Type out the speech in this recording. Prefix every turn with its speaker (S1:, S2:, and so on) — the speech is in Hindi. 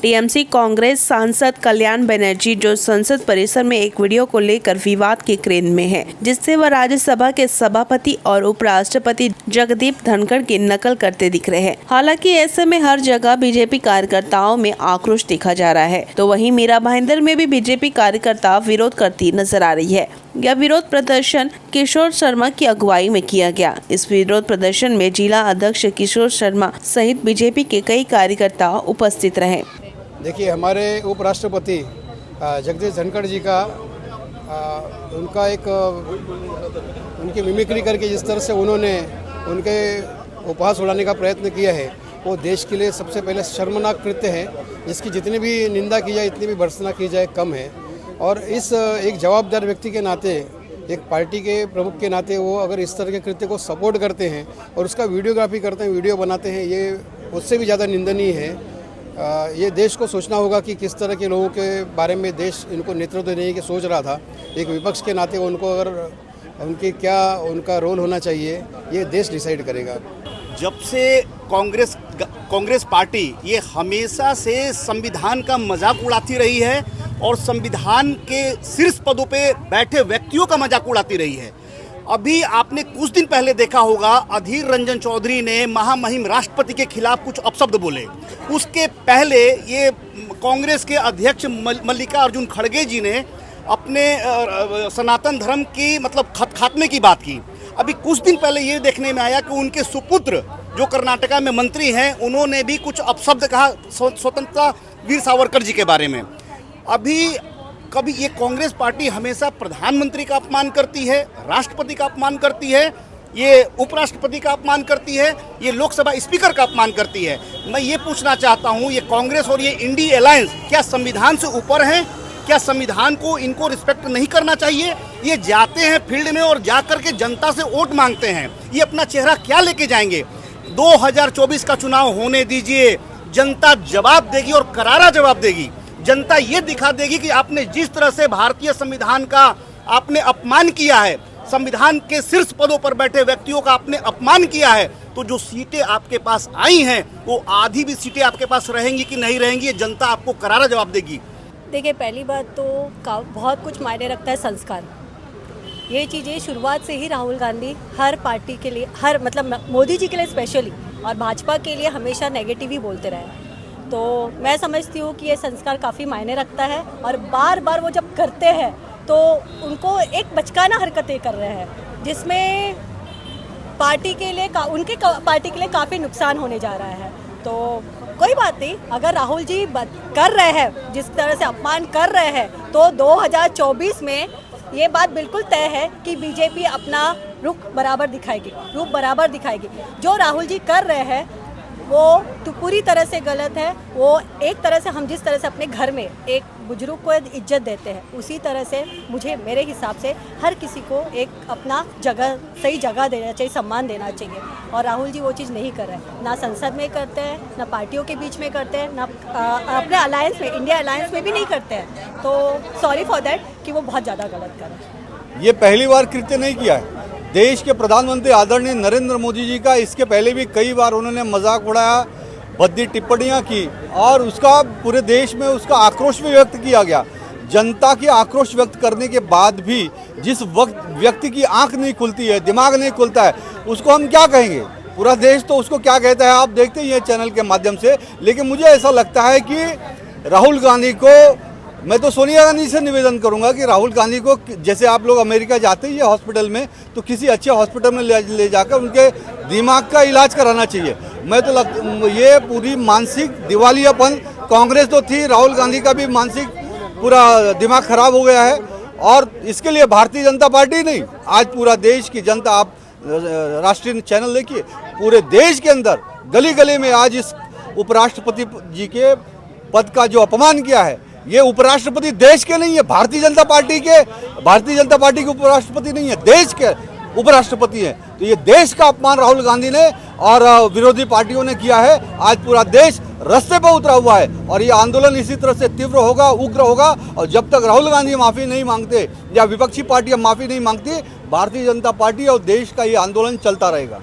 S1: टीएमसी कांग्रेस सांसद कल्याण बनर्जी जो संसद परिसर में एक वीडियो को लेकर विवाद के क्रेन में है, जिससे वह राज्यसभा के सभापति और उपराष्ट्रपति जगदीप धनखड़ की नकल करते दिख रहे हैं। हालांकि ऐसे में हर जगह बीजेपी कार्यकर्ताओं में आक्रोश देखा जा रहा है, तो वहीं मीरा भाईंदर में भी बीजेपी कार्यकर्ता विरोध करती नजर आ रही है। यह विरोध प्रदर्शन किशोर शर्मा की अगुवाई में किया गया। इस विरोध प्रदर्शन में जिला अध्यक्ष किशोर शर्मा सहित बीजेपी के कई कार्यकर्ता उपस्थित रहे।
S2: देखिए, हमारे उपराष्ट्रपति जगदीप धनखड़ जी का उनका एक उनकी मिमिक्री करके जिस तरह से उन्होंने उनके उपहास उड़ाने का प्रयत्न किया है, वो देश के लिए सबसे पहले शर्मनाक कृत्य है, जिसकी जितनी भी निंदा की जाए, इतनी भी भर्त्सना की जाए कम है। और इस एक जवाबदार व्यक्ति के नाते, एक पार्टी के प्रमुख के नाते वो अगर इस तरह के कृत्य को सपोर्ट करते हैं और उसका वीडियोग्राफी करते हैं, वीडियो बनाते हैं, ये उससे भी ज़्यादा निंदनीय है। ये देश को सोचना होगा कि किस तरह के लोगों के बारे में देश इनको नेतृत्व देने की सोच रहा था। एक विपक्ष के नाते उनको अगर उनका रोल होना चाहिए, ये देश डिसाइड करेगा।
S3: जब से कांग्रेस पार्टी ये हमेशा से संविधान का मजाक उड़ाती रही है और संविधान के शीर्ष पदों पे बैठे व्यक्तियों का मजाक उड़ाती रही है। अभी आपने कुछ दिन पहले देखा होगा, अधीर रंजन चौधरी ने महामहिम राष्ट्रपति के खिलाफ कुछ अपशब्द बोले। उसके पहले ये कांग्रेस के अध्यक्ष मल्लिकार्जुन खड़गे जी ने अपने सनातन धर्म की खात्मे की बात की। अभी कुछ दिन पहले ये देखने में आया कि उनके सुपुत्र जो कर्नाटका में मंत्री हैं, उन्होंने भी कुछ अपशब्द कहा स्वतंत्रता वीर सावरकर जी के बारे में। अभी कभी ये कांग्रेस पार्टी हमेशा प्रधानमंत्री का अपमान करती है, राष्ट्रपति का अपमान करती है, ये उपराष्ट्रपति का अपमान करती है, ये लोकसभा स्पीकर का अपमान करती है। मैं ये पूछना चाहता हूँ, ये कांग्रेस और ये इंडी अलायंस क्या संविधान से ऊपर हैं? क्या संविधान को इनको रिस्पेक्ट नहीं करना चाहिए? ये जाते हैं फील्ड में और जा कर के जनता से वोट मांगते हैं, ये अपना चेहरा क्या लेके जाएंगे? 2024 का चुनाव होने दीजिए, जनता जवाब देगी और करारा जवाब देगी। जनता ये दिखा देगी कि आपने जिस तरह से भारतीय संविधान का आपने अपमान किया है, संविधान के शीर्ष पदों पर बैठे व्यक्तियों का आपने अपमान किया है, तो जो सीटें आपके पास आई हैं वो आधी भी सीटें आपके पास रहेंगी कि नहीं रहेंगी, ये जनता आपको करारा जवाब देगी।
S4: देखिए, पहली बात तो बहुत कुछ मायने रखता है संस्कार। ये चीज़ें शुरुआत से ही राहुल गांधी हर पार्टी के लिए, मोदी जी के लिए स्पेशली और भाजपा के लिए हमेशा नेगेटिव ही बोलते रहे। तो मैं समझती हूँ कि ये संस्कार काफ़ी मायने रखता है और बार बार वो जब करते हैं तो उनको एक बचकाना हरकतें कर रहे हैं, जिसमें पार्टी के लिए पार्टी के लिए काफ़ी नुकसान होने जा रहा है। तो कोई बात नहीं, अगर राहुल जी कर रहे हैं, जिस तरह से अपमान कर रहे हैं, तो 2024 में ये बात बिल्कुल तय है कि बीजेपी अपना रुख बराबर दिखाएगी। जो राहुल जी कर रहे हैं वो तो पूरी तरह से गलत है। वो एक तरह से हम जिस तरह से अपने घर में एक बुजुर्ग को इज्जत देते हैं, उसी तरह से मेरे हिसाब से हर किसी को एक अपना सही जगह देना चाहिए, सम्मान देना चाहिए। और राहुल जी वो चीज़ नहीं कर रहे हैं, ना संसद में करते हैं, ना पार्टियों के बीच में करते हैं, ना अपने अलायंस में, इंडिया अलायंस में भी नहीं करते हैं। तो सॉरी फॉर दैट कि वो बहुत ज़्यादा गलत कर रहे हैं।
S5: ये पहली बार कृत्य नहीं किया है। देश के प्रधानमंत्री आदरणीय नरेंद्र मोदी जी का इसके पहले भी कई बार उन्होंने मजाक उड़ाया, भद्दी टिप्पणियां की और उसका पूरे देश में उसका आक्रोश भी व्यक्त किया गया। जनता की आक्रोश व्यक्त करने के बाद भी जिस वक्त व्यक्ति की आंख नहीं खुलती है, दिमाग नहीं खुलता है, उसको हम क्या कहेंगे? पूरा देश तो उसको क्या कहता है, आप देखते ही हैं चैनल के माध्यम से। लेकिन मुझे ऐसा लगता है कि राहुल गांधी को, मैं तो सोनिया गांधी से निवेदन करूंगा कि राहुल गांधी को, जैसे आप लोग अमेरिका जाते ही है हॉस्पिटल में, तो किसी अच्छे हॉस्पिटल में ले जाकर उनके दिमाग का इलाज कराना चाहिए। मैं तो ये पूरी मानसिक दिवालियापन, कांग्रेस तो थी, राहुल गांधी का भी मानसिक पूरा दिमाग खराब हो गया है। और इसके लिए भारतीय जनता पार्टी नहीं, आज पूरा देश की जनता, आप राष्ट्रीय चैनल देखिए, पूरे देश के अंदर गली गली में आज इस उपराष्ट्रपति जी के पद का जो अपमान किया है, ये उपराष्ट्रपति देश के नहीं है, भारतीय जनता पार्टी के उपराष्ट्रपति नहीं है, देश के उपराष्ट्रपति हैं। तो ये देश का अपमान राहुल गांधी ने और विरोधी पार्टियों ने किया है। आज पूरा देश रास्ते पर उतरा हुआ है और ये आंदोलन इसी तरह से तीव्र होगा, उग्र होगा। और जब तक राहुल गांधी माफी नहीं मांगते या विपक्षी पार्टियां माफी नहीं मांगती, भारतीय जनता पार्टी और देश का ये आंदोलन चलता रहेगा।